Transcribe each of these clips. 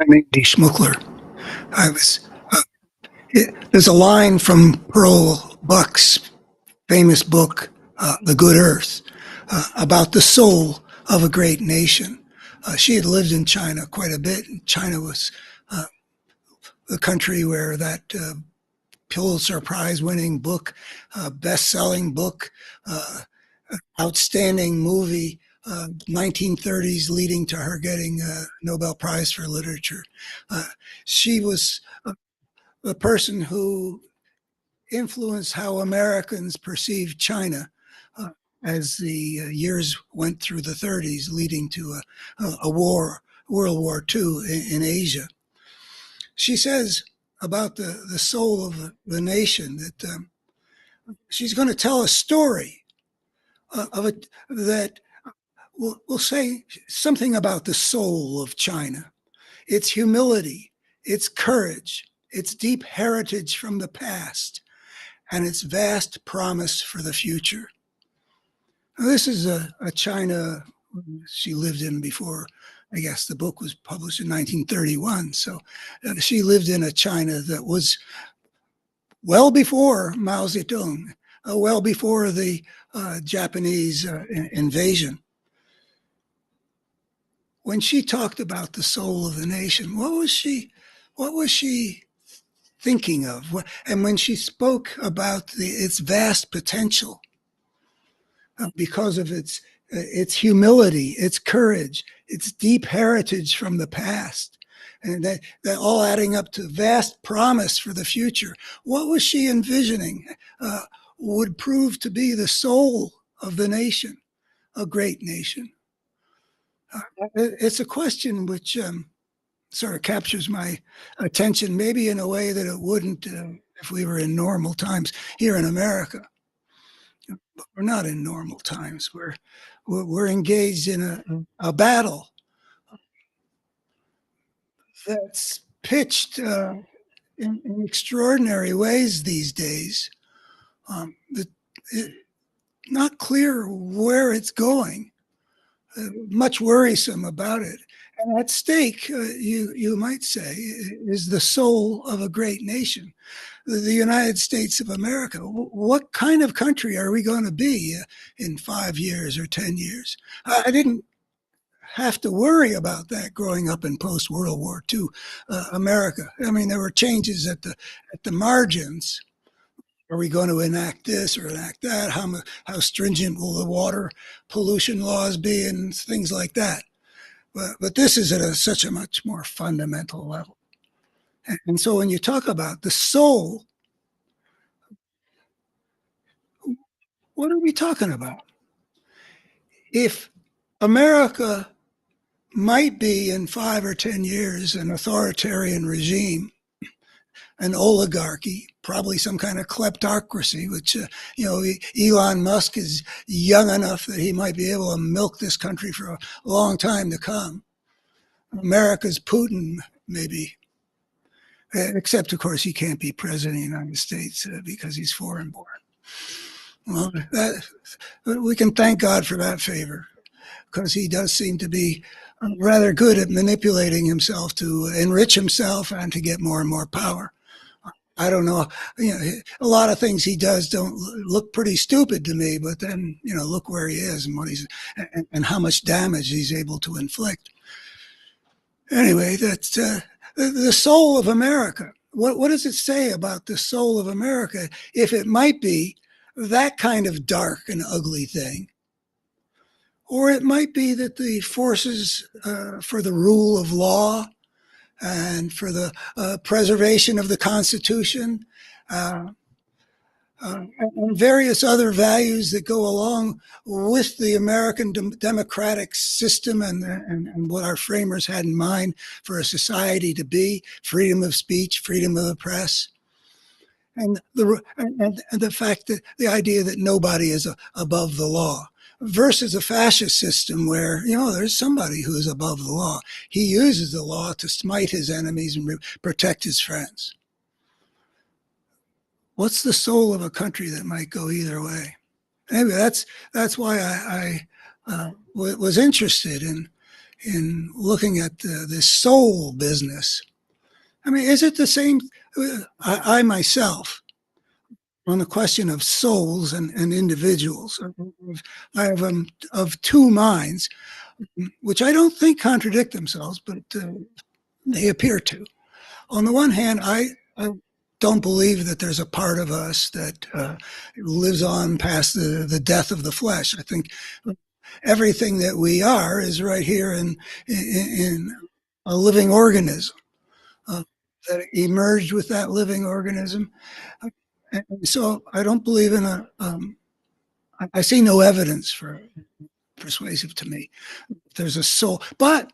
I'm Andy Schmuckler. I was. There's a line from Pearl Buck's famous book, "The Good Earth," about the soul of a great nation. She had lived in China quite a bit. China was the country where that Pulitzer Prize-winning book, best-selling book, uh, outstanding movie, 1930s, leading to her getting a Nobel Prize for Literature. Uh, she was the person who influenced how Americans perceived China uh, as the years went through the 30s, leading to a war, World War II in Asia. She says about the soul of the nation that she's going to tell a story of it that will say something about the soul of China, its humility, its courage, its deep heritage from the past, and its vast promise for the future. Now, this is a China she lived in before, I guess the book was published in 1931. So she lived in a China that was well before Mao Zedong, well before the Japanese invasion. When she talked about the soul of the nation, what was she thinking of? And when she spoke about its vast potential, because of its humility, its courage, its deep heritage from the past, and that all adding up to vast promise for the future. What was she envisioning would prove to be the soul of the nation, a great nation? It's a question which sort of captures my attention, maybe in a way that it wouldn't if we were in normal times here in America. But we're not in normal times. We're engaged in a battle that's pitched in extraordinary ways these days. It, not clear where it's going. Much worrisome about it. And at stake, you might say, is the soul of a great nation, the United States of America. What kind of country are we going to be in 5 years or 10 years? I didn't have to worry about that growing up in post-World War II America. I mean, there were changes at the margins. Are we going to enact this or enact that? How stringent will the water pollution laws be and things like that? But this is at such a much more fundamental level. And so when you talk about the soul, what are we talking about? If America might be in 5 or 10 years an authoritarian regime, an oligarchy, probably some kind of kleptocracy, which, Elon Musk is young enough that he might be able to milk this country for a long time to come. America's Putin, maybe. Except, of course, he can't be president of the United States because he's foreign born. Well, we can thank God for that favor, because he does seem to be rather good at manipulating himself to enrich himself and to get more and more power. I don't know, a lot of things he does don't look pretty stupid to me, but then, look where he is and what and how much damage he's able to inflict. Anyway, that's the soul of America. What does it say about the soul of America if it might be that kind of dark and ugly thing? Or it might be that the forces for the rule of law and for the preservation of the Constitution and various other values that go along with the American democratic system and what our framers had in mind for a society to be: freedom of speech, freedom of the press, and the fact that the idea that nobody is above the law, versus a fascist system where, there's somebody who is above the law. He uses the law to smite his enemies and protect his friends. What's the soul of a country that might go either way? Anyway, that's why I was interested in in looking at this soul business. I mean, is it the same? I myself, on the question of souls and individuals, I have of two minds, which I don't think contradict themselves, but they appear to. On the one hand, I don't believe that there's a part of us that lives on past the death of the flesh. I think everything that we are is right here in a living organism that emerged with that living organism. And so I don't believe in I see no evidence for persuasive to me. There's a soul, but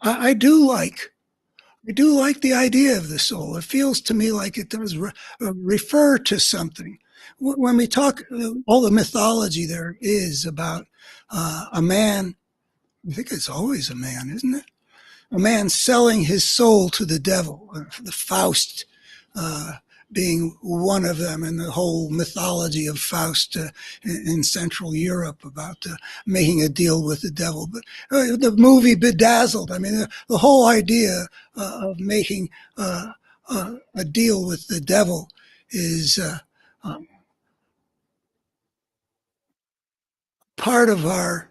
I do like the idea of the soul. It feels to me like it does refer to something. When we talk, all the mythology there is about a man, I think it's always a man, isn't it? A man selling his soul to the devil, the Faust being one of them, and the whole mythology of Faust in Central Europe about making a deal with the devil. But the movie Bedazzled, I mean, the whole idea of making a deal with the devil is part of our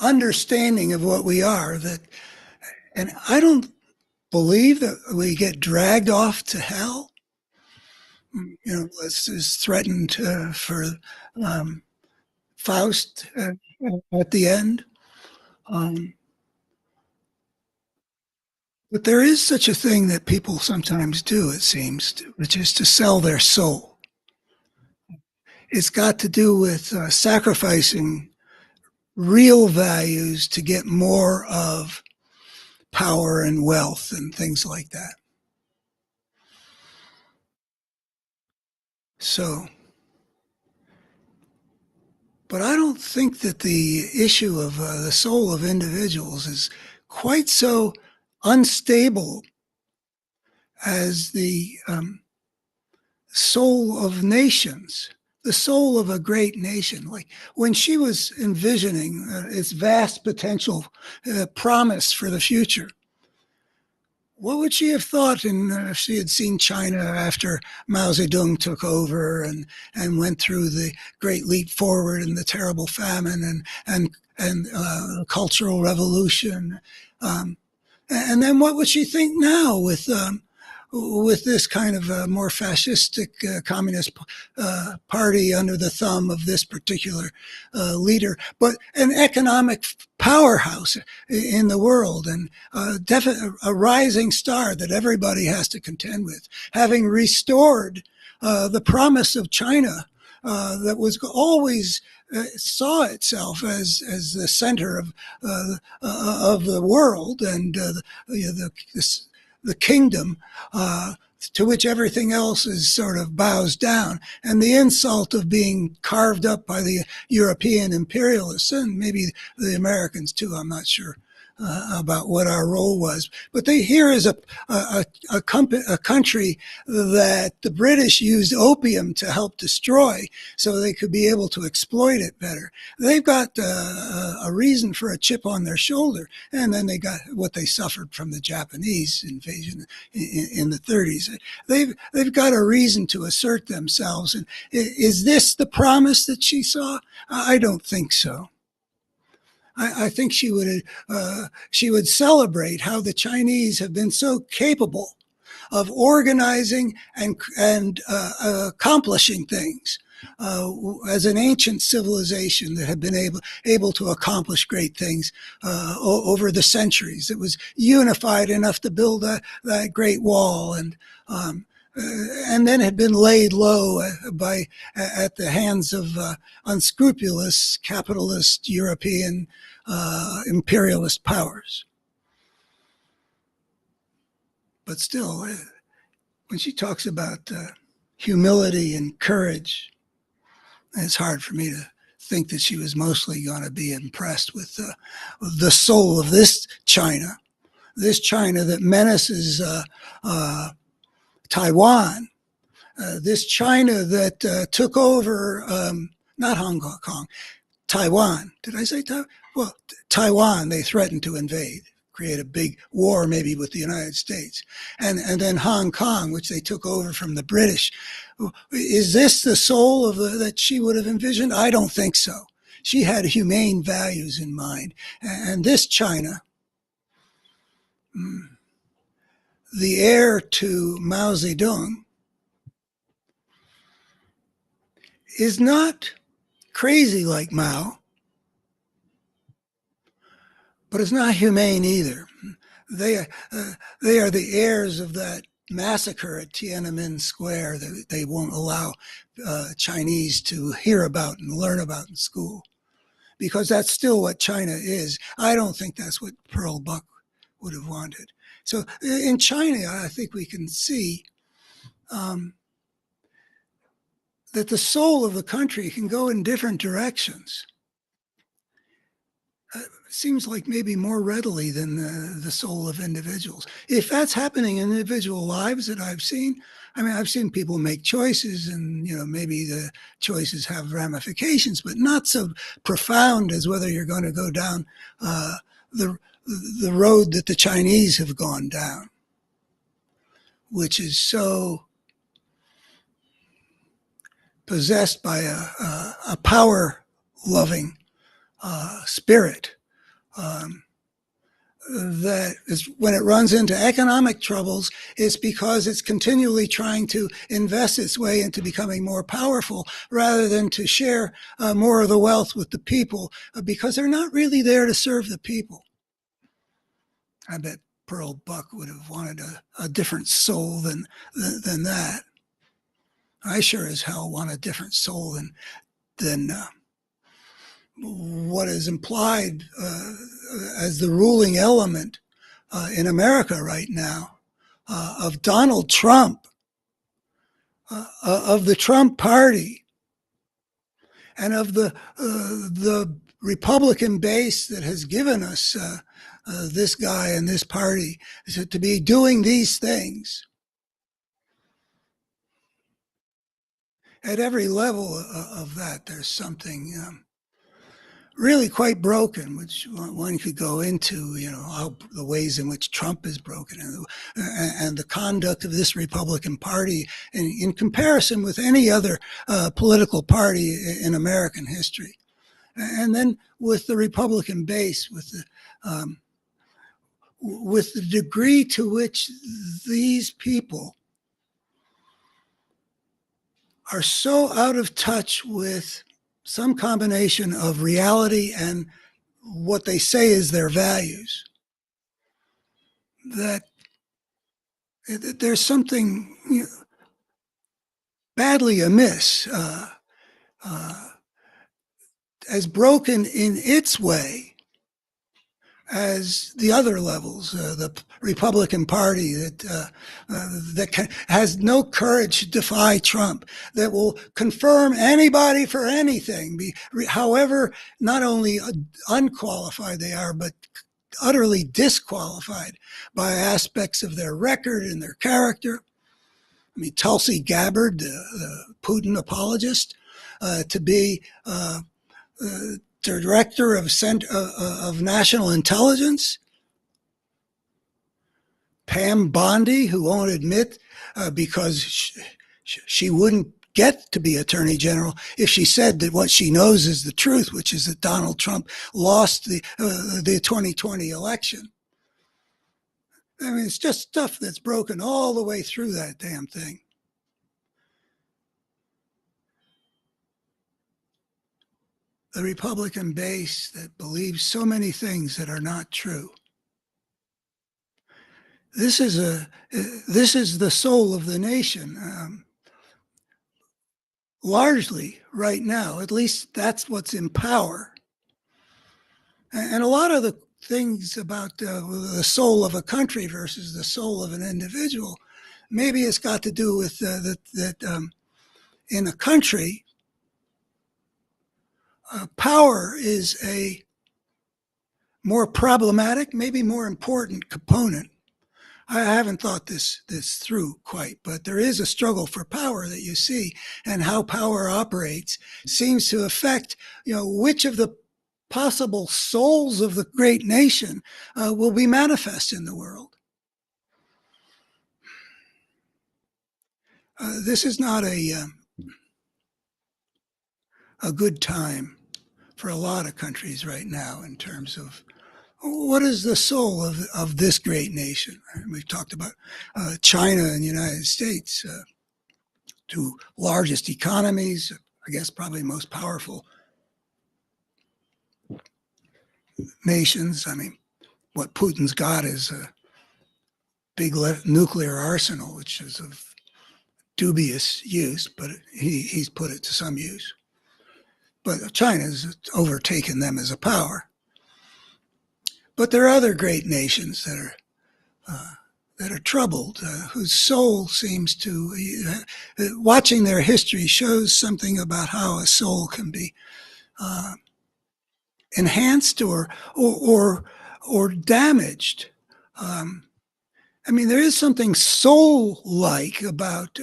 understanding of what we are. That, and I don't believe that we get dragged off to hell. You know, is threatened for Faust at the end. But there is such a thing that people sometimes do, it seems, which is to sell their soul. It's got to do with sacrificing real values to get more of power and wealth and things like that. So, but I don't think that the issue of the soul of individuals is quite so unstable as the soul of nations, the soul of a great nation. Like when she was envisioning its vast potential promise for the future, what would she have thought if she had seen China after Mao Zedong took over and went through the great leap forward and the terrible famine and cultural revolution? And then what would she think now with this kind of more fascistic communist party under the thumb of this particular leader, but an economic powerhouse in the world and a rising star that everybody has to contend with, having restored the promise of China that was always saw itself as the center of the world and the kingdom to which everything else is sort of bows down, and the insult of being carved up by the European imperialists and maybe the Americans too. I'm not sure about what our role was, but here is a country that the British used opium to help destroy so they could be able to exploit it better. They've got a reason for a chip on their shoulder, and then they got what they suffered from the Japanese invasion in the 30s. They've got a reason to assert themselves. And is this the promise that she saw? I don't think so. I think she would celebrate how the Chinese have been so capable of organizing and accomplishing things as an ancient civilization that had been able to accomplish great things over the centuries. It was unified enough to build that great wall and then had been laid low at the hands of unscrupulous capitalist European imperialist powers. But still, when she talks about humility and courage, it's hard for me to think that she was mostly going to be impressed with the soul of this China that menaces Taiwan, this China that took over, not Hong Kong, Taiwan. Did I say Taiwan? Well, Taiwan, they threatened to invade, create a big war maybe with the United States. And then Hong Kong, which they took over from the British. Is this the soul of that she would have envisioned? I don't think so. She had humane values in mind. And this China, the heir to Mao Zedong, is not crazy like Mao, but it's not humane either. They are the heirs of that massacre at Tiananmen Square that they won't allow Chinese to hear about and learn about in school, because that's still what China is. I don't think that's what Pearl Buck would have wanted. So in China, I think we can see that the soul of the country can go in different directions. Seems like maybe more readily than the soul of individuals. If that's happening in individual lives that I've seen, I mean, I've seen people make choices and, maybe the choices have ramifications, but not so profound as whether you're going to go down the road that the Chinese have gone down, which is so possessed by a power-loving spirit. That is, when it runs into economic troubles, it's because it's continually trying to invest its way into becoming more powerful rather than to share more of the wealth with the people, because they're not really there to serve the people. I bet Pearl Buck would have wanted a different soul than that. I sure as hell want a different soul than what is implied as the ruling element in America right now of Donald Trump, of the Trump party, and of the Republican base that has given us this guy and this party to be doing these things. At every level of that, there's something really quite broken, which one could go into, how the ways in which Trump is broken and the conduct of this Republican Party in comparison with any other political party in American history. And then with the Republican base, with the degree to which these people are so out of touch with some combination of reality and what they say is their values, that there's something badly amiss, as broken in its way as the other levels, the Republican Party that has no courage to defy Trump, that will confirm anybody for anything, however not only unqualified they are, but utterly disqualified by aspects of their record and their character. I mean, Tulsi Gabbard, the Putin apologist, to be director of national intelligence. Pam Bondi, who won't admit because she wouldn't get to be attorney general if she said that what she knows is the truth, which is that Donald Trump lost the 2020 election. I mean, it's just stuff that's broken all the way through that damn thing. The Republican base that believes so many things that are not true. This is the soul of the nation. Largely right now, at least that's what's in power. And a lot of the things about the soul of a country versus the soul of an individual, maybe it's got to do with that in a country, power is a more problematic, maybe more important component I haven't thought this through quite, but there is a struggle for power that you see, and how power operates seems to affect, which of the possible souls of the great nation will be manifest in the world. This is not a good time for a lot of countries right now in terms of what is the soul of this great nation. We've talked about China and the United States, two largest economies, I guess probably most powerful nations. I mean, what Putin's got is a big nuclear arsenal, which is of dubious use, but he's put it to some use. But China's overtaken them as a power. But there are other great nations that are troubled, whose soul seems to, watching their history shows something about how a soul can be enhanced or damaged. I mean, there is something soul-like about,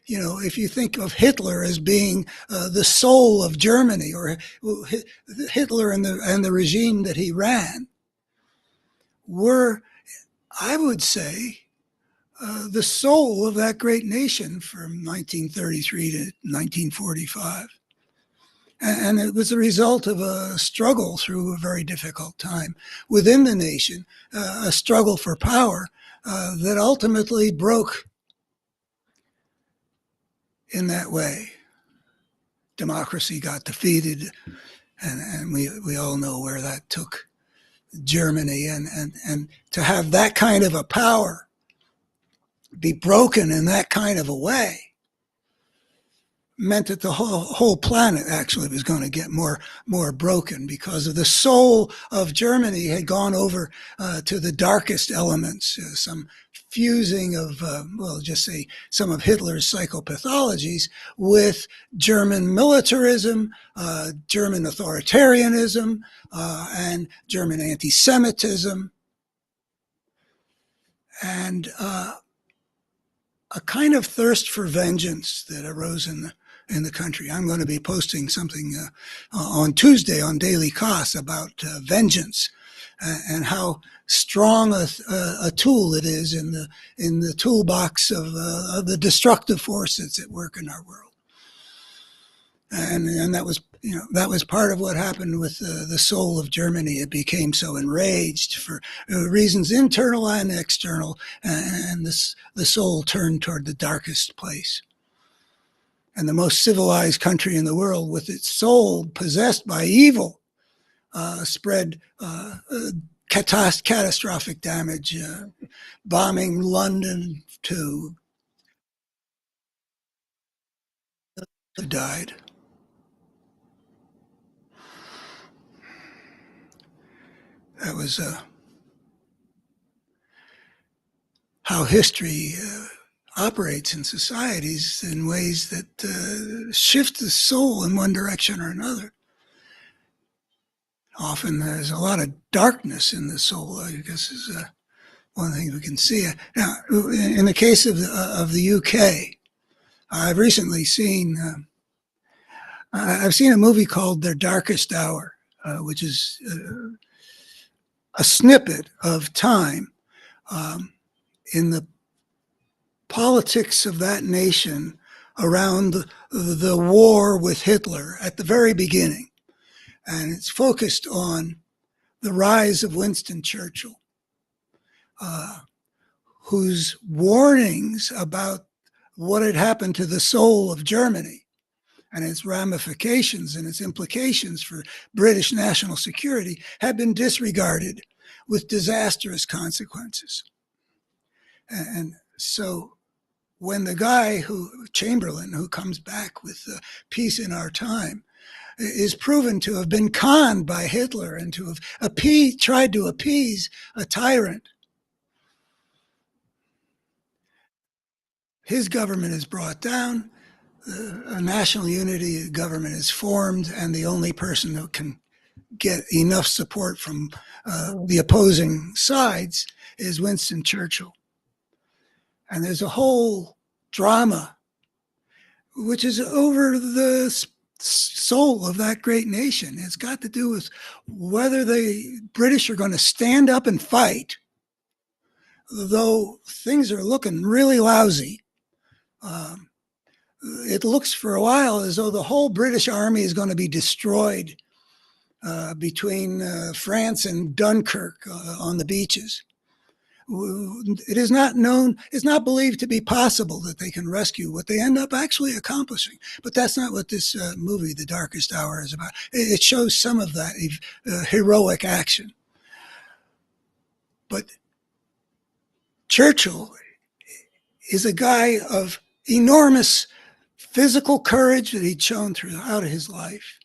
if you think of Hitler as being the soul of Germany, or Hitler and the regime that he ran, were, I would say, the soul of that great nation from 1933 to 1945. And it was the result of a struggle through a very difficult time within the nation, a struggle for power that ultimately broke in that way. Democracy got defeated, and we all know where that took Germany, and to have that kind of a power be broken in that kind of a way meant that the whole planet actually was going to get more broken, because of the soul of Germany had gone over to the darkest elements, some fusing of, just say some of Hitler's psychopathologies with German militarism, German authoritarianism, and German anti-Semitism, and a kind of thirst for vengeance that arose in the country. I'm going to be posting something on Tuesday on Daily Kos about vengeance and how strong a tool it is in the toolbox of the destructive forces at work in our world. And that was part of what happened with the soul of Germany. It became so enraged for reasons internal and external, and the soul turned toward the darkest place. And the most civilized country in the world, with its soul possessed by evil, spread catastrophic damage, bombing London to died. That was how history operates in societies in ways that shift the soul in one direction or another. Often there's a lot of darkness in the soul, I guess, is one thing we can see. Now, in the case of the UK, I've recently seen a movie called Their Darkest Hour, which is a snippet of time in the politics of that nation around the war with Hitler at the very beginning. And it's focused on the rise of Winston Churchill, whose warnings about what had happened to the soul of Germany and its ramifications and its implications for British national security had been disregarded with disastrous consequences. And so when the guy Chamberlain, who comes back with Peace in Our Time, is proven to have been conned by Hitler and to have tried to appease a tyrant, his government is brought down, a national unity government is formed, and the only person who can get enough support from the opposing sides is Winston Churchill. And there's a whole drama which is over the soul of that great nation. It's got to do with whether the British are going to stand up and fight, though things are looking really lousy. It looks for a while as though the whole British army is going to be destroyed between France and Dunkirk on the beaches. It is not known, it's not believed to be possible that they can rescue what they end up actually accomplishing. But that's not what this movie, The Darkest Hour, is about. It shows some of that heroic action. But Churchill is a guy of enormous physical courage that he'd shown throughout his life,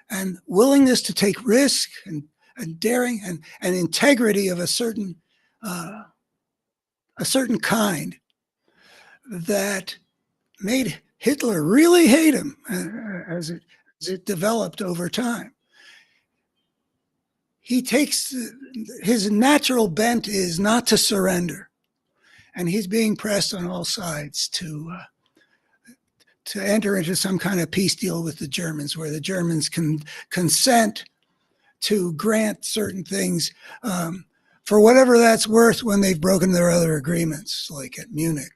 and willingness to take risk and daring and integrity of a certain kind that made Hitler really hate him as it developed over time. He takes his natural bent is not to surrender, and he's being pressed on all sides to enter into some kind of peace deal with the Germans, where the Germans can consent to grant certain things for whatever that's worth when they've broken their other agreements, like at Munich.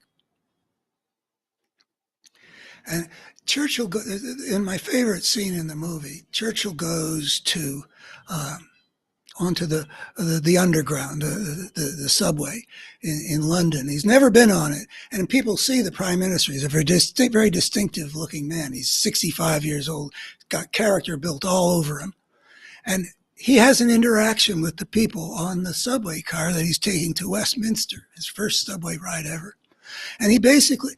And Churchill, in my favorite scene in the movie, Churchill goes to onto the underground, the subway in London. He's never been on it, and people see the prime minister. He's a very distinctive looking man. He's 65 years old, got character built all over him, and he has an interaction with the people on the subway car that he's taking to Westminster, his first subway ride ever. And he basically,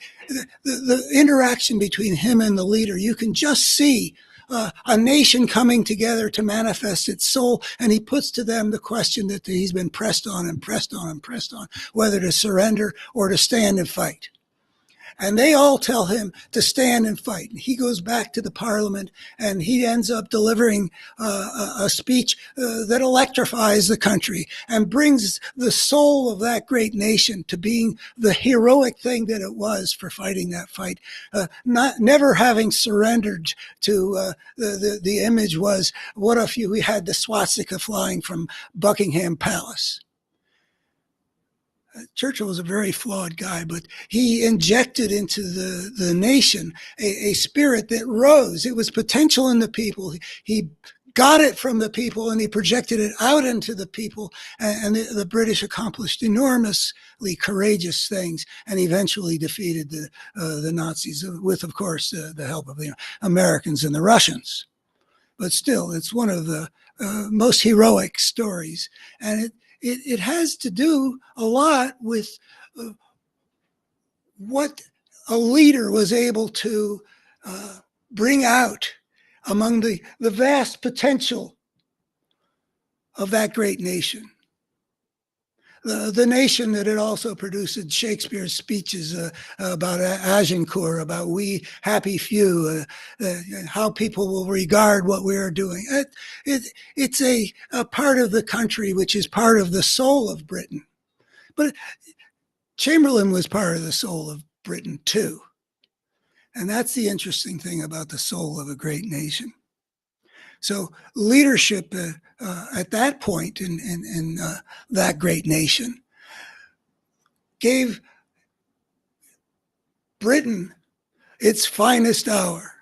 the interaction between him and the leader, you can just see a nation coming together to manifest its soul. And he puts to them the question that he's been pressed on and pressed on and pressed on, whether to surrender or to stand and fight. And they all tell him to stand and fight. And he goes back to the parliament, and he ends up delivering a speech that electrifies the country and brings the soul of that great nation to being the heroic thing that it was for fighting that fight. Never having surrendered to the image was, what if we had the swastika flying from Buckingham Palace? Churchill was a very flawed guy, but he injected into the nation a spirit that rose. It was potential in the people. He got it from the people, and he projected it out into the people. And the British accomplished enormously courageous things, and eventually defeated the Nazis with, of course, the help of the Americans and the Russians. But still, it's one of the most heroic stories, and it has to do a lot with what a leader was able to bring out among the vast potential of that great nation. The nation that had also produced Shakespeare's speeches about Agincourt, about we happy few, how people will regard what we are doing. It's a part of the country which is part of the soul of Britain. But Chamberlain was part of the soul of Britain too. And that's the interesting thing about the soul of a great nation. So leadership at that point in that great nation gave Britain its finest hour.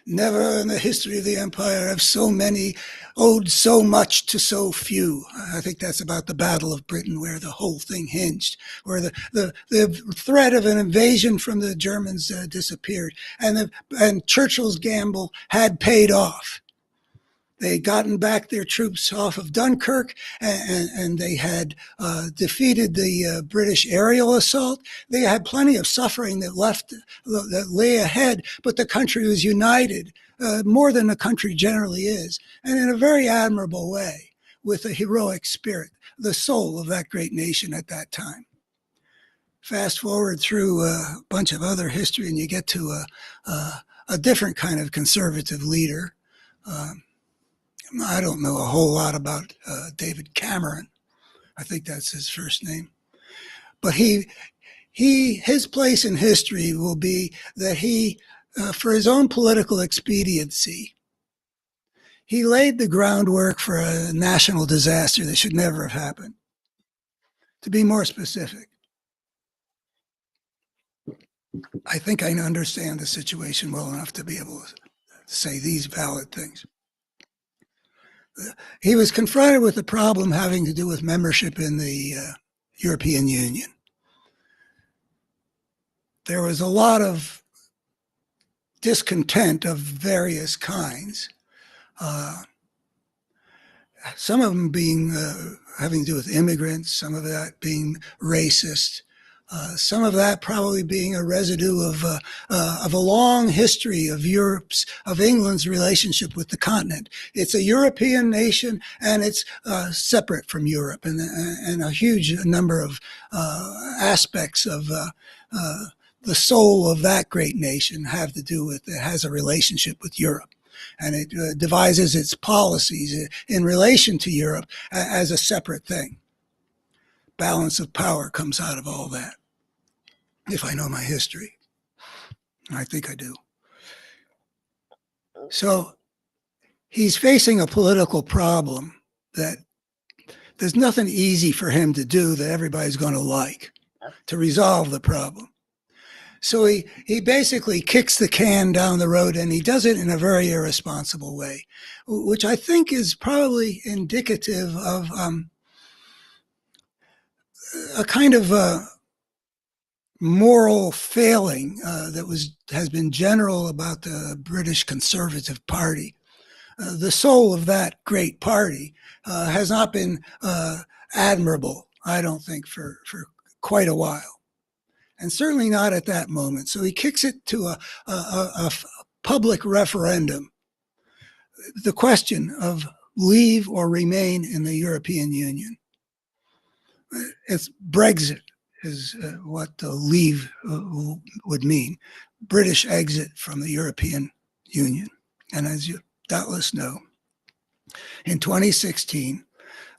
Never in the history of the empire have so many owed so much to so few. I think that's about the Battle of Britain, where the whole thing hinged, where the threat of an invasion from the Germans disappeared, and Churchill's gamble had paid off. They had gotten back their troops off of Dunkirk, and they had defeated the British aerial assault. They had plenty of suffering that lay ahead, but the country was united, more than the country generally is, and in a very admirable way, with a heroic spirit, the soul of that great nation at that time. Fast forward through a bunch of other history, and you get to a different kind of conservative leader. I don't know a whole lot about David Cameron. I think that's his first name. but his place in history will be that for his own political expediency, he laid the groundwork for a national disaster that should never have happened. To be more specific, I think I understand the situation well enough to be able to say these valid things. He was confronted with a problem having to do with membership in the European Union. There was a lot of discontent of various kinds. Some of them being having to do with immigrants, some of that being racist, some of that probably being a residue of a long history of England's relationship with the continent. It's a European nation, and it's separate from Europe, and a huge number of aspects of the soul of that great nation have to do with it has a relationship with Europe. And it devises its policies in relation to Europe as a separate thing. Balance of power comes out of all that, if I know my history. I think I do. So he's facing a political problem that there's nothing easy for him to do that everybody's going to like to resolve the problem. So he basically kicks the can down the road, and he does it in a very irresponsible way, which I think is probably indicative of a kind of moral failing that has been general about the British Conservative Party. The soul of that great party has not been admirable, I don't think, for quite a while. And certainly not at that moment. So he kicks it to a public referendum. The question of leave or remain in the European Union. It's Brexit is what the leave would mean. British exit from the European Union. And as you doubtless know, in 2016,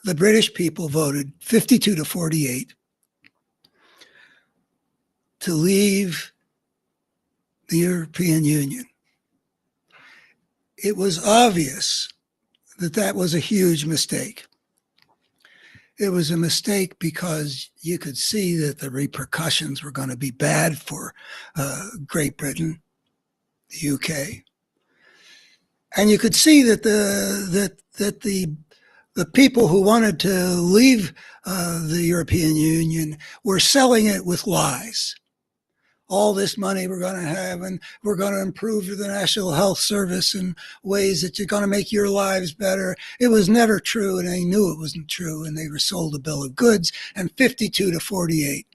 the British people voted 52-48 to leave the European Union. It was obvious that that was a huge mistake. It was a mistake because you could see that the repercussions were going to be bad for Great Britain, the UK, and you could see that the people who wanted to leave the European Union were selling it with lies. All this money we're going to have, and we're going to improve the National Health Service in ways that you're going to make your lives better. It was never true, and they knew it wasn't true, and they were sold a bill of goods, and 52-48.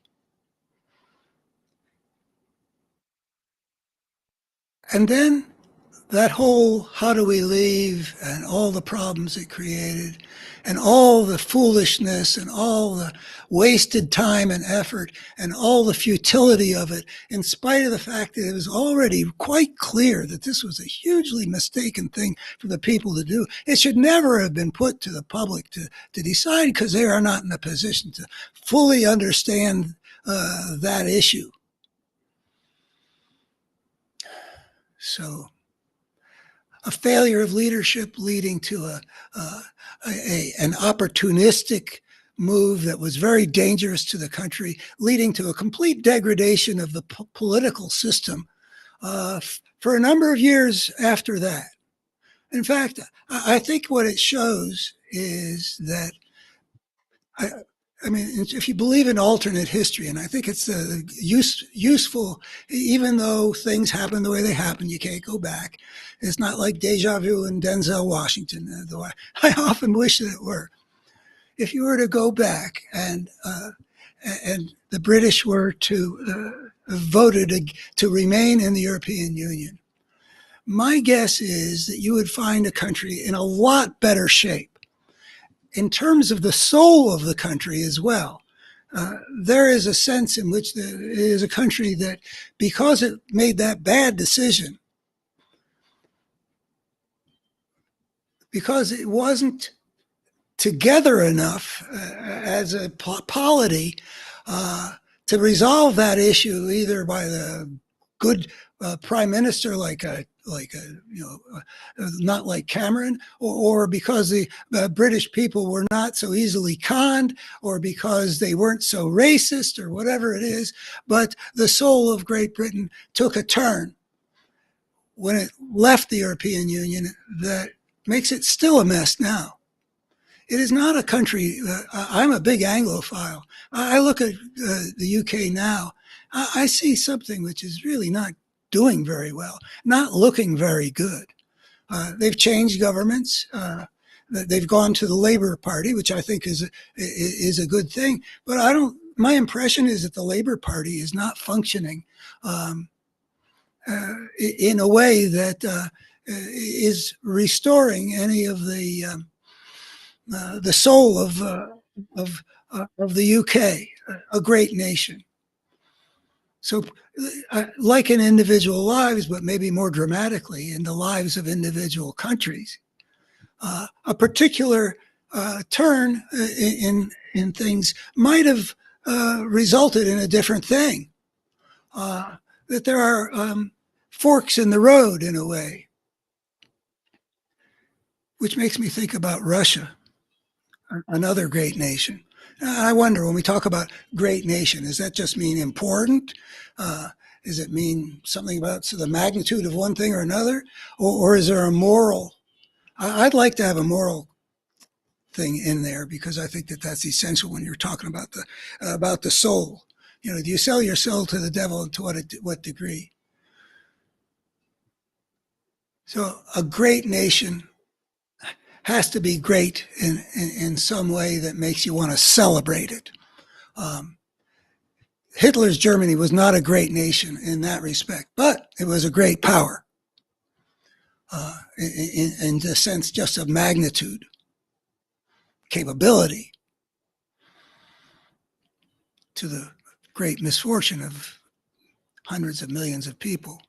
And then that whole how do we leave and all the problems it created and all the foolishness and all the wasted time and effort and all the futility of it, in spite of the fact that it was already quite clear that this was a hugely mistaken thing for the people to do. It should never have been put to the public to decide, because they are not in a position to fully understand that issue. So a failure of leadership leading to an opportunistic move that was very dangerous to the country, leading to a complete degradation of the political system for a number of years after that. In fact, I think what it shows is that, I mean, if you believe in alternate history, and I think it's useful, even though things happen the way they happen, you can't go back. It's not like deja vu in Denzel Washington, though I often wish that it were. If you were to go back and the British were to voted to remain in the European Union, my guess is that you would find a country in a lot better shape in terms of the soul of the country as well. There is a sense in which it is a country that, because it made that bad decision, because it wasn't together enough as a polity, uh, to resolve that issue either by the good prime minister not like Cameron, or because the British people were not so easily conned, or because they weren't so racist, or whatever it is. But the soul of Great Britain took a turn when it left the European Union that makes it still a mess now. It is not a country. I'm a big Anglophile. I look at the UK now. I see something which is really not doing very well, not looking very good. They've changed governments. They've gone to the Labour Party, which I think is a good thing. But I don't. My impression is that the Labour Party is not functioning in a way that is restoring any of the soul of the UK, a great nation. So, like in individual lives, but maybe more dramatically in the lives of individual countries, a particular turn in things might have resulted in a different thing. That there are forks in the road in a way, which makes me think about Russia, another great nation. I wonder, when we talk about great nation, does that just mean important? Does it mean something about the magnitude of one thing or another? Or is there a moral? I'd like to have a moral thing in there, because I think that that's essential when you're talking about the soul. Do you sell your soul to the devil, and to what degree? So a great nation has to be great in some way that makes you want to celebrate it. Hitler's Germany was not a great nation in that respect, but it was a great power in the sense just of magnitude, capability, to the great misfortune of hundreds of millions of people.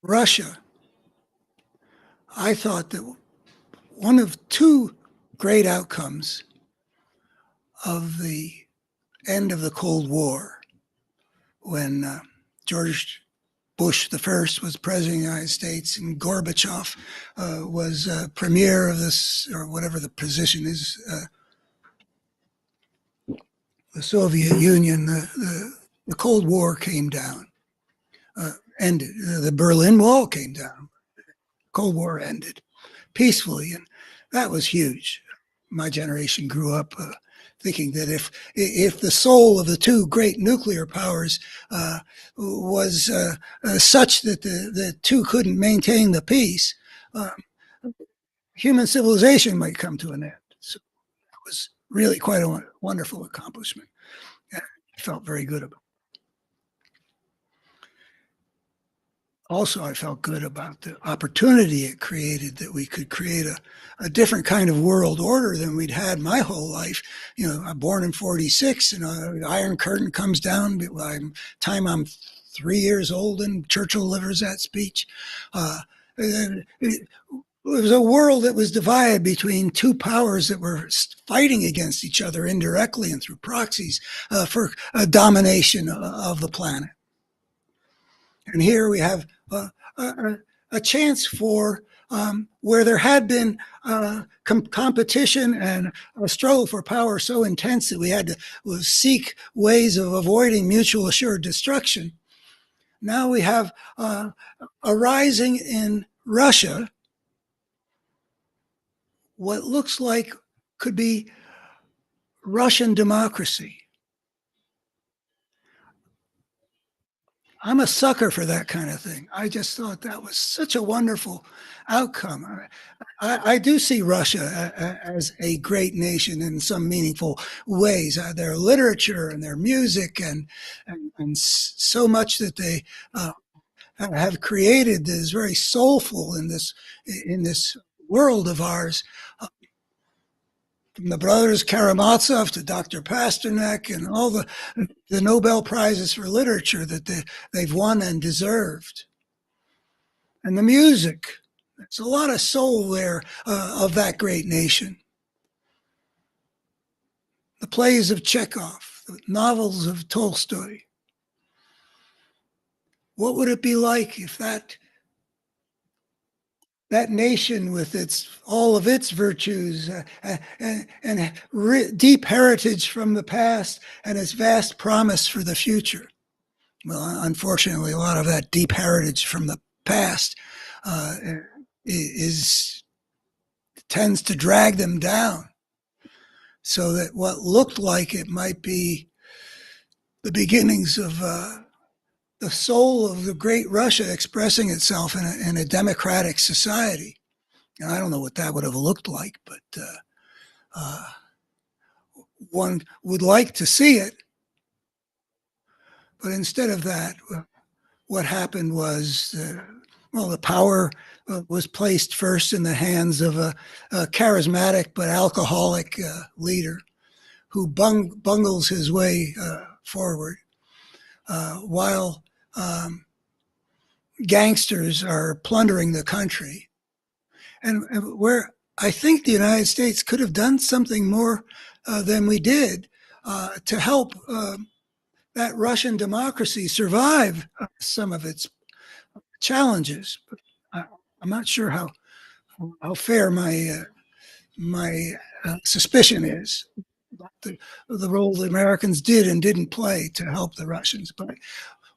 Russia, I thought that one of two great outcomes of the end of the Cold War, when George Bush the first was president of the United States, and Gorbachev was premier of this, or whatever the position is, the Soviet Union. The Cold War came down, ended. The Berlin Wall came down. Cold War ended peacefully, and that was huge. My generation grew up thinking that if the soul of the two great nuclear powers was such that the two couldn't maintain the peace, human civilization might come to an end. So it was really quite a wonderful accomplishment. I felt very good about it. Also, I felt good about the opportunity it created, that we could create a different kind of world order than we'd had my whole life. I'm born in 46, and the Iron Curtain comes down by the time I'm 3 years old, and Churchill delivers that speech. It was a world that was divided between two powers that were fighting against each other indirectly and through proxies for domination of the planet. And here we have a chance for where there had been competition and a struggle for power so intense that we had to seek ways of avoiding mutual assured destruction. Now we have arising in Russia what looks like could be Russian democracy. I'm a sucker for that kind of thing. I just thought that was such a wonderful outcome. I do see Russia as a great nation in some meaningful ways. Their literature and their music and so much that they have created is very soulful in this world of ours. From the brothers Karamazov to Dr. Pasternak and all the Nobel Prizes for literature that they've won and deserved. And the music There's a lot of soul there of that great nation. The plays of Chekhov, the novels of Tolstoy. What would it be like if that nation, with all of its virtues and deep heritage from the past and its vast promise for the future? Well, unfortunately, a lot of that deep heritage from the past uh, is tends to drag them down, so that what looked like it might be the beginnings of the soul of the great Russia expressing itself in a democratic society. And I don't know what that would have looked like, but uh, one would like to see it. But instead of that, what happened was, the power was placed first in the hands of a charismatic but alcoholic leader who bungles his way forward, while gangsters are plundering the country. And where I think the United States could have done something more than we did to help that Russian democracy survive some of its challenges. But I'm not sure how fair my suspicion is about the role the Americans did and didn't play to help the Russians. But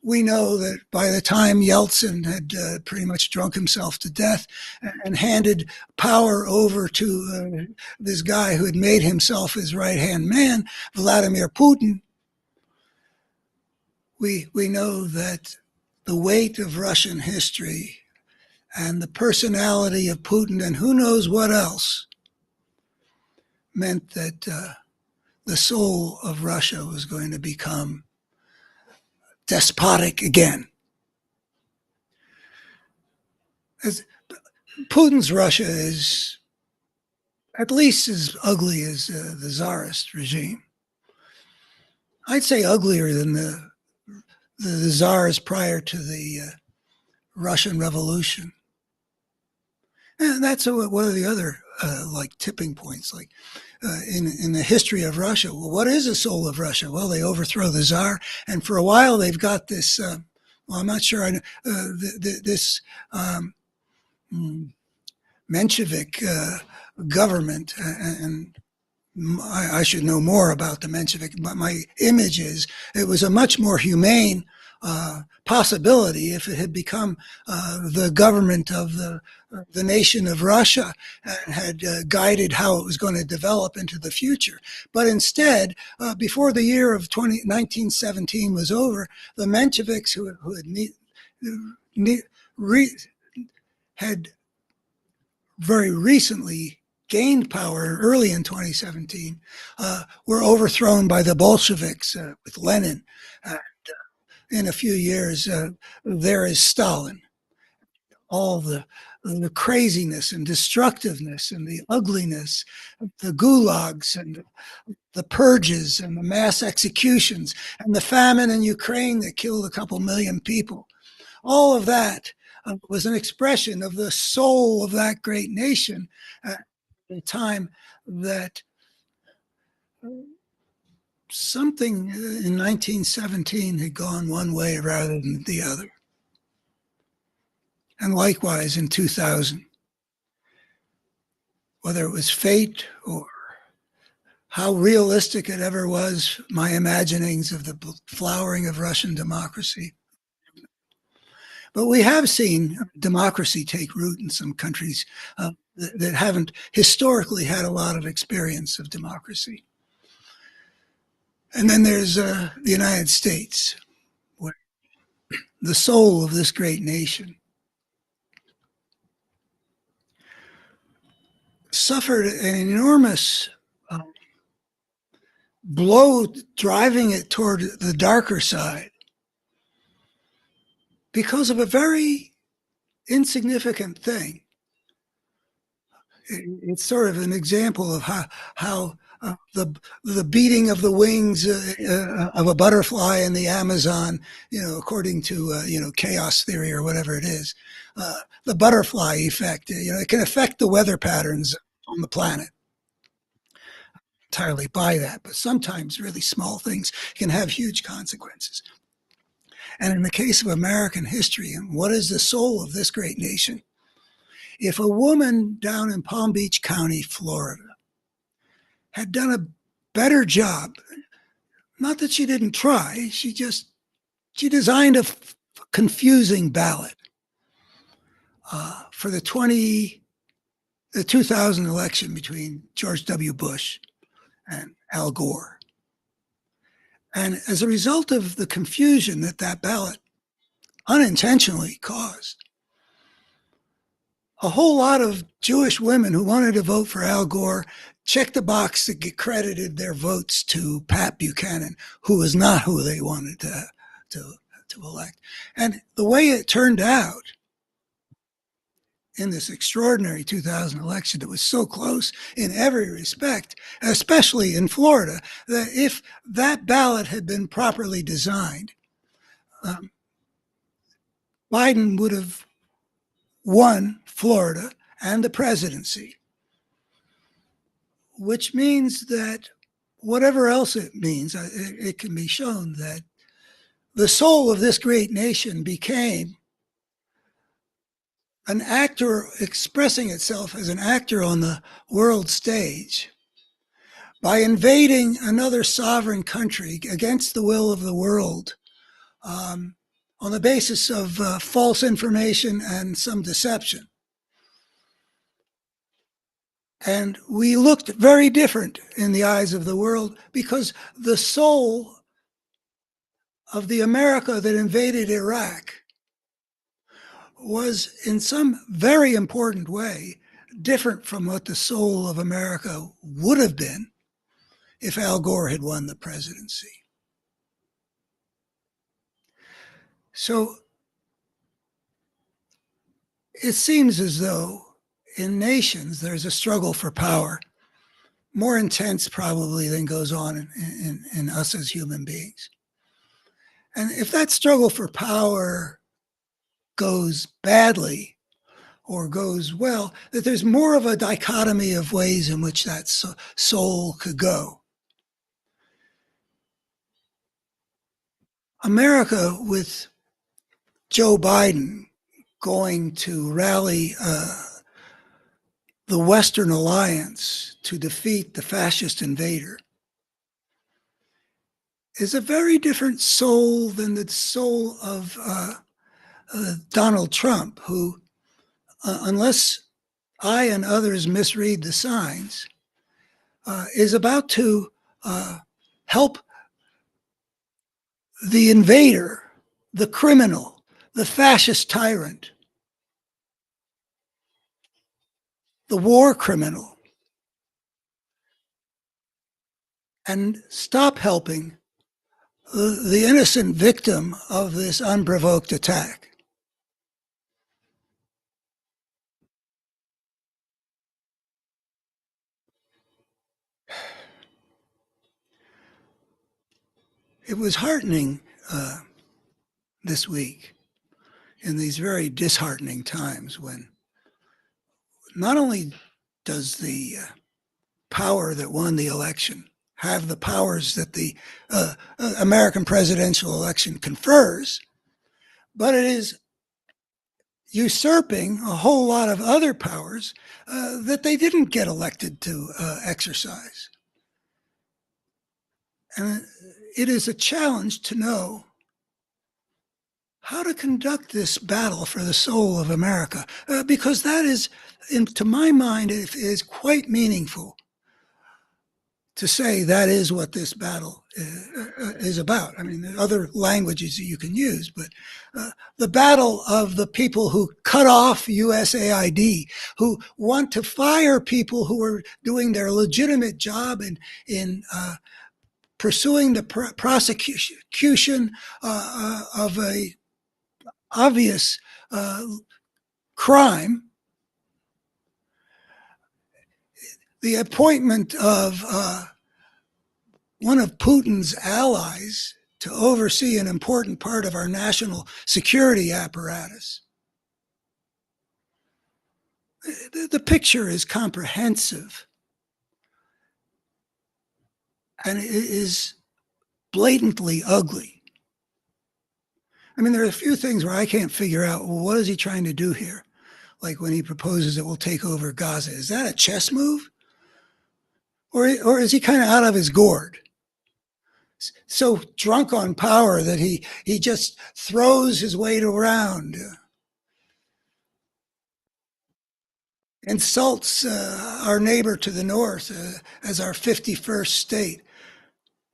we know that by the time Yeltsin had pretty much drunk himself to death and handed power over to this guy who had made himself his right-hand man, Vladimir Putin, we know that the weight of Russian history and the personality of Putin and who knows what else meant that the soul of Russia was going to become despotic again. As Putin's Russia is at least as ugly as the Tsarist regime. I'd say uglier than the Tsars prior to the Russian Revolution. And that's one of the other like tipping points, like in the history of Russia. Well, what is the soul of Russia? Well, they overthrow the Tsar, and for a while they've got this. I'm not sure. This Menshevik government, and I should know more about the Menshevik, but my image is it was a much more humane possibility if it had become the government of the nation of Russia and had guided how it was going to develop into the future. But instead, before the year of 1917 was over, the Mensheviks who had very recently gained power early in 2017, were overthrown by the Bolsheviks with Lenin. In a few years, there is Stalin. All the craziness and destructiveness and the ugliness, the gulags and the purges and the mass executions and the famine in Ukraine that killed a couple million people. All of that was an expression of the soul of that great nation at a time that something in 1917 had gone one way rather than the other. And likewise in 2000, whether it was fate or how realistic it ever was, my imaginings of the flowering of Russian democracy. But we have seen democracy take root in some countries that haven't historically had a lot of experience of democracy. And then there's the United States, where the soul of this great nation suffered an enormous blow, driving it toward the darker side because of a very insignificant thing. It's sort of an example of how the beating of the wings of a butterfly in the Amazon, according to chaos theory or whatever it is, the butterfly effect. It can affect the weather patterns on the planet. Entirely buy that, but sometimes really small things can have huge consequences. And in the case of American history, and what is the soul of this great nation? If a woman down in Palm Beach County, Florida, had done a better job, not that she didn't try, she designed a confusing ballot for the 2000 election between George W. Bush and Al Gore. And as a result of the confusion that ballot unintentionally caused, a whole lot of Jewish women who wanted to vote for Al Gore checked the box to get credited their votes to Pat Buchanan, who was not who they wanted to elect. And the way it turned out in this extraordinary 2000 election that was so close in every respect, especially in Florida, that if that ballot had been properly designed, Biden would have won Florida and the presidency, which means that whatever else it means, it can be shown that the soul of this great nation became an actor expressing itself as an actor on the world stage by invading another sovereign country against the will of the world on the basis of false information and some deception. And we looked very different in the eyes of the world because the soul of the America that invaded Iraq was in some very important way different from what the soul of America would have been if Al Gore had won the presidency. So it seems as though in nations there's a struggle for power, more intense probably than goes on in us as human beings. And if that struggle for power goes badly or goes well, that there's more of a dichotomy of ways in which that soul could go. America, with Joe Biden going to rally the Western Alliance to defeat the fascist invader, is a very different soul than the soul of Donald Trump, who, unless I and others misread the signs, is about to help the invader, the criminal, the fascist tyrant, the war criminal, and stop helping the innocent victim of this unprovoked attack. It was heartening this week in these very disheartening times when not only does the power that won the election have the powers that the American presidential election confers, but it is usurping a whole lot of other powers that they didn't get elected to exercise. And it is a challenge to know how to conduct this battle for the soul of America, because that is, to my mind, it is quite meaningful to say that is what this battle is about. I mean, there are other languages that you can use, but the battle of the people who cut off USAID, who want to fire people who are doing their legitimate job in pursuing the prosecution of a obvious crime. the appointment of one of Putin's allies to oversee an important part of our national security apparatus. The picture is comprehensive, and it is blatantly ugly. I mean, there are a few things where I can't figure out, well, what is he trying to do here? Like when he proposes that we'll take over Gaza. Is that a chess move? Or is he kind of out of his gourd? So drunk on power that he just throws his weight around, insults our neighbor to the north as our 51st state.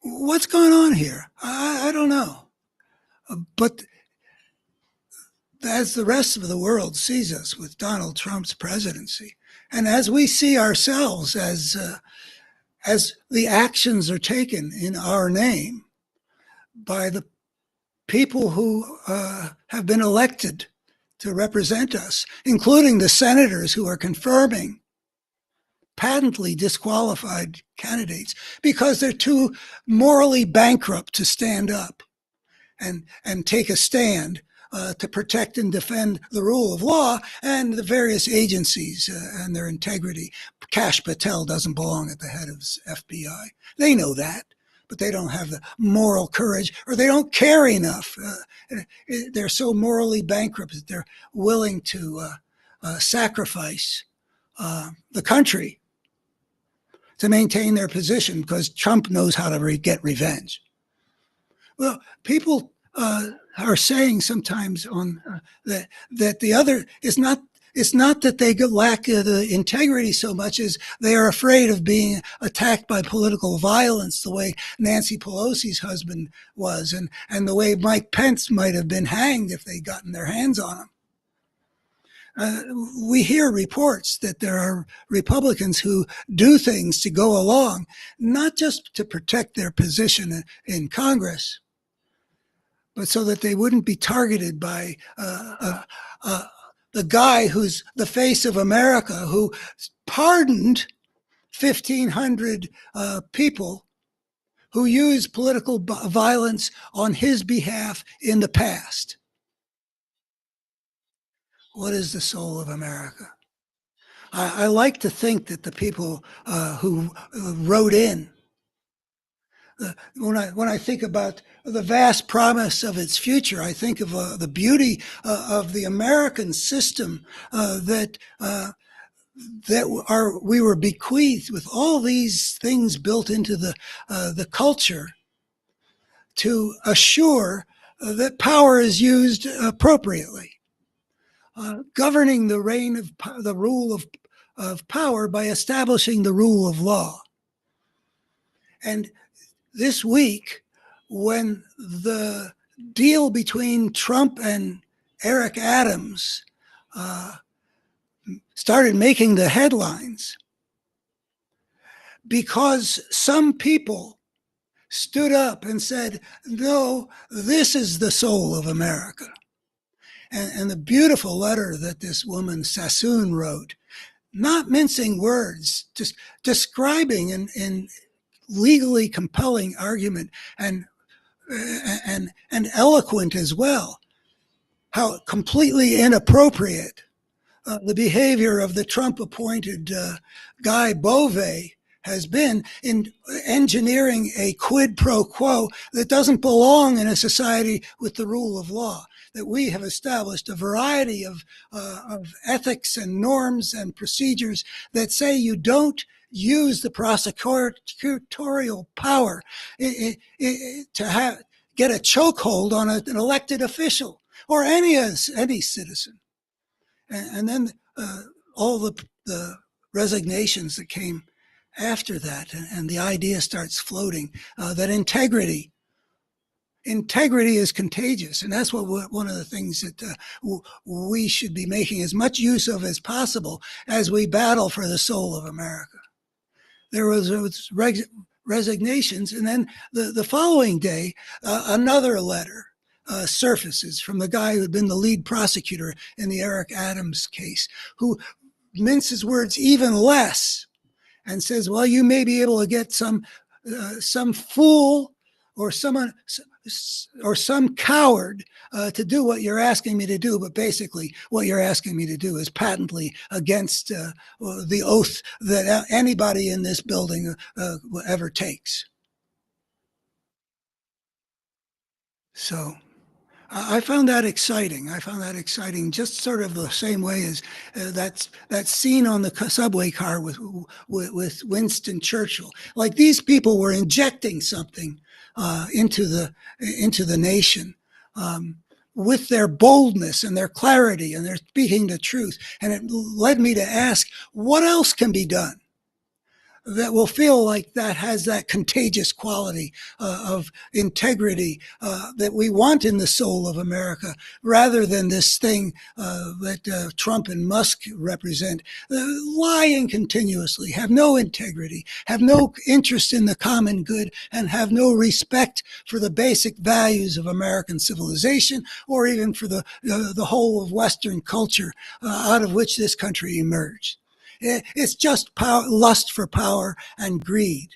What's going on here? I don't know. But as the rest of the world sees us with Donald Trump's presidency, and as we see ourselves as the actions are taken in our name by the people who have been elected to represent us, including the senators who are confirming patently disqualified candidates because they're too morally bankrupt to stand up and take a stand to protect and defend the rule of law and the various agencies and their integrity. Kash Patel doesn't belong at the head of FBI. They know that, but they don't have the moral courage, or they don't care enough. They're so morally bankrupt that they're willing to sacrifice the country to maintain their position because Trump knows how to get revenge. Well, people are saying sometimes on that the other is not. It's not that they lack the integrity so much as they are afraid of being attacked by political violence the way Nancy Pelosi's husband was, and the way Mike Pence might have been hanged if they'd gotten their hands on him. We hear reports that there are Republicans who do things to go along, not just to protect their position in Congress, but so that they wouldn't be targeted by the guy who's the face of America, who pardoned 1,500 people who used political violence on his behalf in the past. What is the soul of America? I like to think that the people who wrote in, when I think about the vast promise of its future, I think of the beauty of the American system that we were bequeathed with all these things built into the culture to assure that power is used appropriately, governing the reign of the rule of power by establishing the rule of law. And this week, when the deal between Trump and Eric Adams started making the headlines, because some people stood up and said, no, this is the soul of America. And the beautiful letter that this woman Sassoon wrote, not mincing words, just describing in legally compelling argument and eloquent as well, how completely inappropriate the behavior of the Trump-appointed Guy Beauvais has been in engineering a quid pro quo that doesn't belong in a society with the rule of law, that we have established a variety of ethics and norms and procedures that say you don't use the prosecutorial power to get a chokehold on an elected official or any citizen. And then all the resignations that came after that, and the idea starts floating that integrity is contagious, and that's one of the things that we should be making as much use of as possible as we battle for the soul of America. There was resignations, and then the following day, another letter surfaces from the guy who had been the lead prosecutor in the Eric Adams case, who minces words even less and says, well, you may be able to get some fool or someone or some coward to do what you're asking me to do, but basically what you're asking me to do is patently against the oath that anybody in this building ever takes. So I found that exciting. I found that exciting, just sort of the same way as that scene on the subway car with Winston Churchill. Like these people were injecting something into the nation with their boldness and their clarity, and they're speaking the truth. And it led me to ask, what else can be done that will feel like that has that contagious quality of integrity that we want in the soul of America, rather than this thing that Trump and Musk represent, lying continuously, have no integrity, have no interest in the common good, and have no respect for the basic values of American civilization, or even for the whole of Western culture out of which this country emerged. It's just power, lust for power and greed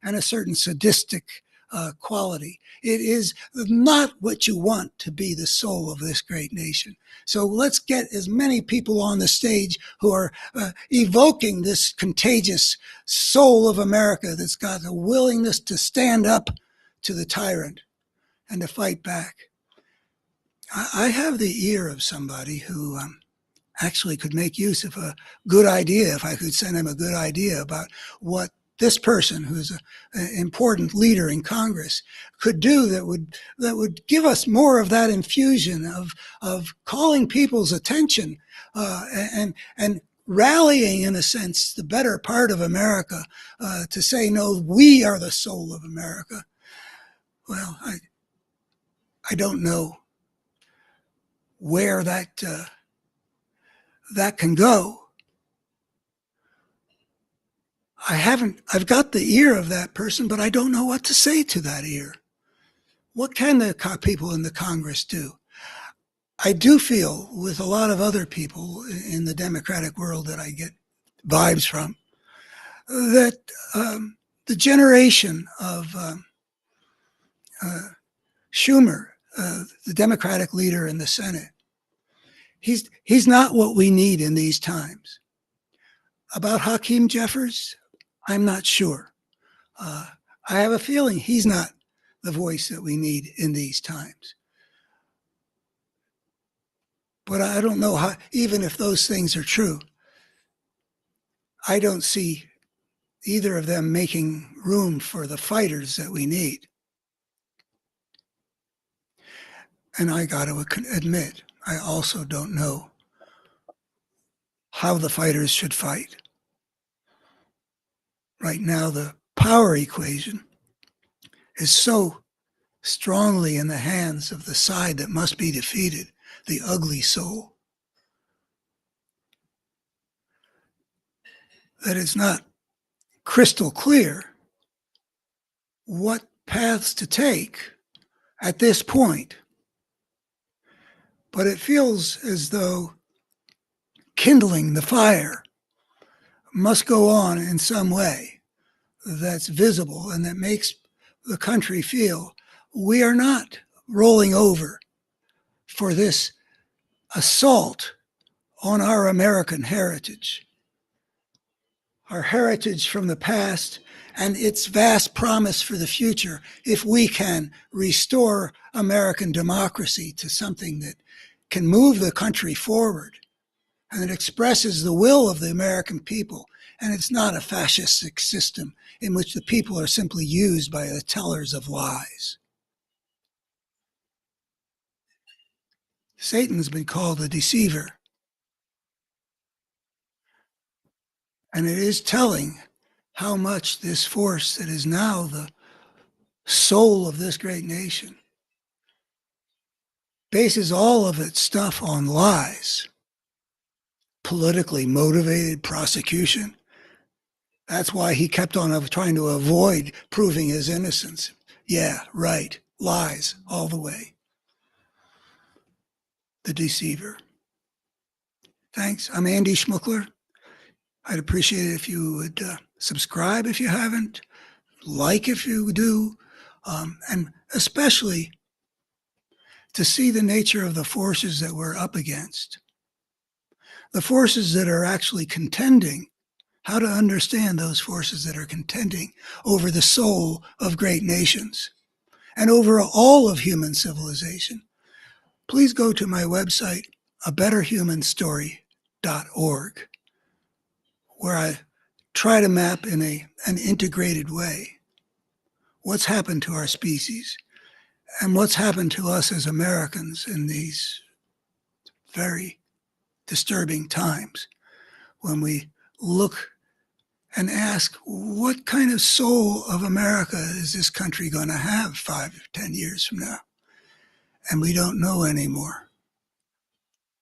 and a certain sadistic quality. It is not what you want to be the soul of this great nation. So let's get as many people on the stage who are evoking this contagious soul of America that's got a willingness to stand up to the tyrant and to fight back. I have the ear of somebody who actually could make use of a good idea, if I could send him a good idea about what this person, who's an important leader in Congress, could do that would give us more of that infusion of calling people's attention and rallying, in a sense, the better part of America to say, no, we are the soul of America. Well, I don't know where that can go. I've got the ear of that person, but I don't know what to say to that ear. What can the people in the Congress do? I do feel, with a lot of other people in the democratic world that I get vibes from, that the generation of Schumer, the Democratic leader in the Senate, he's not what we need in these times. About Hakeem Jeffers, I'm not sure. I have a feeling he's not the voice that we need in these times. But I don't know how, even if those things are true, I don't see either of them making room for the fighters that we need. And I got to admit, I also don't know how the fighters should fight. Right now, the power equation is so strongly in the hands of the side that must be defeated, the ugly soul, that it's not crystal clear what paths to take at this point. But it feels as though kindling the fire must go on in some way that's visible and that makes the country feel we are not rolling over for this assault on our American heritage, our heritage from the past and its vast promise for the future, if we can restore American democracy to something that can move the country forward and it expresses the will of the American people. And it's not a fascistic system in which the people are simply used by the tellers of lies. Satan's been called a deceiver. And it is telling how much this force that is now the soul of this great nation bases all of its stuff on lies, politically motivated prosecution. That's why he kept on trying to avoid proving his innocence. Yeah, right, lies all the way. The deceiver. Thanks. I'm Andy Schmuckler. I'd appreciate it if you would subscribe if you haven't, like if you do, and especially to see the nature of the forces that we're up against, the forces that are actually contending, how to understand those forces that are contending over the soul of great nations and over all of human civilization. Please go to my website, abetterhumanstory.org, where I try to map in an integrated way what's happened to our species and what's happened to us as Americans in these very disturbing times when we look and ask, what kind of soul of America is this country going to have 5 or 10 years from now? And we don't know anymore.